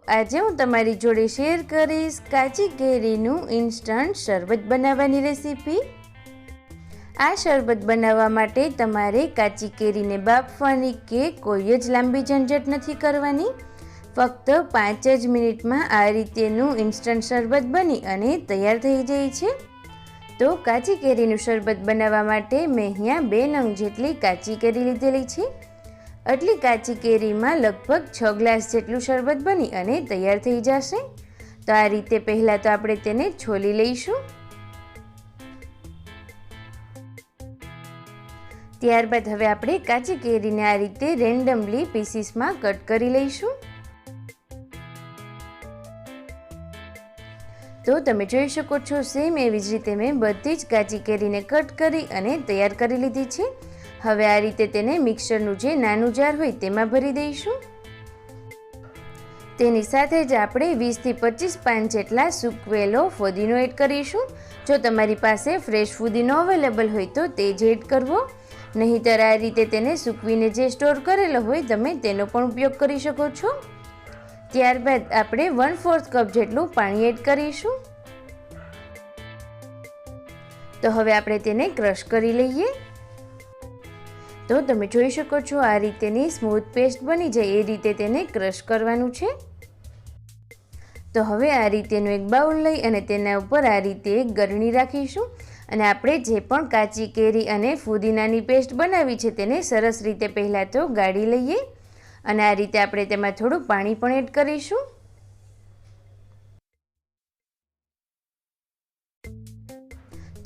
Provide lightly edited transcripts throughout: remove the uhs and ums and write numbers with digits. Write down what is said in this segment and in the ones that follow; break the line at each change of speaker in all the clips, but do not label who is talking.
આજે હું તમારી જોડે શેર કરીશ કાચી કેરીનું ઇન્સ્ટન્ટ શરબત બનાવવાની રેસીપી। આ શરબત બનાવવા માટે તમારે કાચી કેરીને બાફવાની કે કોઈ જ લાંબી ઝંઝટ નથી કરવાની। ફક્ત 5 જ મિનિટમાં આ રીતેનું ઇન્સ્ટન્ટ શરબત બની અને તૈયાર થઈ જાય છે। તો કાચી કેરીનું શરબત બનાવવા માટે મેં અહીંયા 2 નંગ જેટલી કાચી કેરી લીધેલી છે। આટલી કાચી કેરીમાં લગભગ 6 ગ્લાસ જેટલું શરબત બની અને તૈયાર થઈ જશે। તો આ રીતે પહેલાં તો આપણે તેને છોલી લઈશું। ત્યારબાદ હવે આપણે કાચી કેરીને આ રીતે રેન્ડમલી પીસીસમાં કટ કરી લઈશું। તો તમે જોઈ શકો છો સેમ એવી જ રીતે મેં બધી જ કાચી કેરીને કટ કરી અને તૈયાર કરી લીધી છે। હવે આ રીતે તેને મિક્સરનું જે નાનું જાર હોય તેમાં ભરી દઈશું। તેની સાથે જ આપણે 20 થી 25 પાન જેટલા સૂકવેલો ફુદીનો એડ કરીશું। જો તમારી પાસે ફ્રેશ ફુદીનો અવેલેબલ હોય તો તે જ એડ કરવો, નહીંતર આ રીતે તેને સૂકવીને જે સ્ટોર કરેલો હોય તમે તેનો પણ ઉપયોગ કરી શકો છો। ત્યારબાદ આપણે 1/4 કપ જેટલું પાણી એડ કરીશું। તો હવે આપણે તેને ક્રશ કરી લઈએ। તો તમે જોઈ શકો છો આ રીતેની સ્મૂથ પેસ્ટ બની જાય એ રીતે તેને ક્રશ કરવાનું છે। તો હવે આ રીતેનું એક બાઉલ લઈ અને તેના ઉપર આ રીતે એક ગરણી રાખીશું અને આપણે જે પણ કાચી કેરી અને ફુદીનાની પેસ્ટ બનાવી છે તેને સરસ રીતે પહેલાં તો ગાળી લઈએ અને આ રીતે આપણે તેમાં થોડું પાણી પણ એડ કરીશું।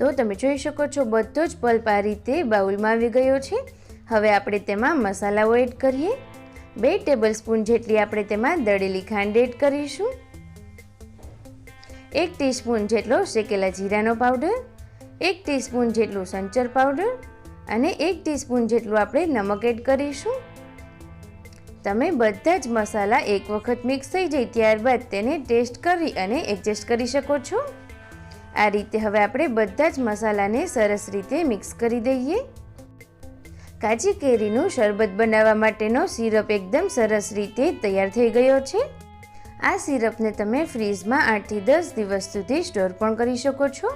તો તમે જોઈ શકો છો બધો જ પલ્પ આ રીતે બાઉલમાં આવી ગયો છે। હવે આપણે તેમાં મસાલાઓ એડ કરીએ। 2 ટેબલસ્પૂન જેટલી આપણે તેમાં દળેલી ખાંડ એડ કરીશું, 1 ટીસ્પૂન જેટલો શેકેલા જીરાનો પાવડર, 1 ટીસ્પૂન જેટલું સંચર પાવડર અને 1 ટીસ્પૂન જેટલું આપણે નમક એડ કરીશું। તમે બધા જ મસાલા એક વખત મિક્સ થઈ જાય ત્યારબાદ તેને ટેસ્ટ કરી અને એડજસ્ટ કરી શકો છો। આ રીતે હવે આપણે બધા જ મસાલાને સરસ રીતે મિક્સ કરી દઈએ। કાચી કેરીનું શરબત બનાવવા માટેનો સિરપ એકદમ સરસ રીતે તૈયાર થઈ ગયો છે। આ સિરપને તમે ફ્રીજમાં 8 થી 10 દિવસ સુધી સ્ટોર પણ કરી શકો છો।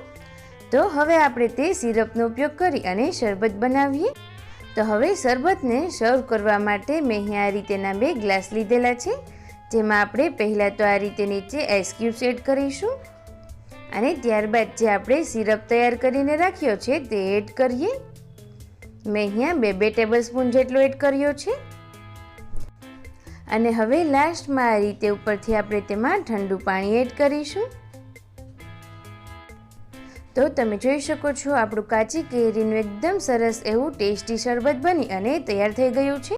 તો હવે આપણે તે સિરપનો ઉપયોગ કરી અને શરબત બનાવીએ। તો હવે શરબતને સર્વ કરવા માટે મેં અહીંયા આ રીતેના 2 ગ્લાસ લીધેલા છે, જેમાં આપણે પહેલાં તો આ રીતે નીચે આઈસ ક્યુબ્સ એડ કરીશું અને ત્યારબાદ જે આપણે સિરપ તૈયાર કરીને રાખ્યો છે તે એડ કરીએ। મેં અહીંયા 2 ટેબલસ્પૂન જેટલો એડ કર્યો છે અને હવે લાસ્ટમાં આ રીતે ઉપરથી આપણે તેમાં ઠંડુ પાણી એડ કરીશું। તો તમે જોઈ શકો છો આપણું કાચી કેરીનું એકદમ સરસ એવું ટેસ્ટી શરબત બની અને તૈયાર થઈ ગયું છે।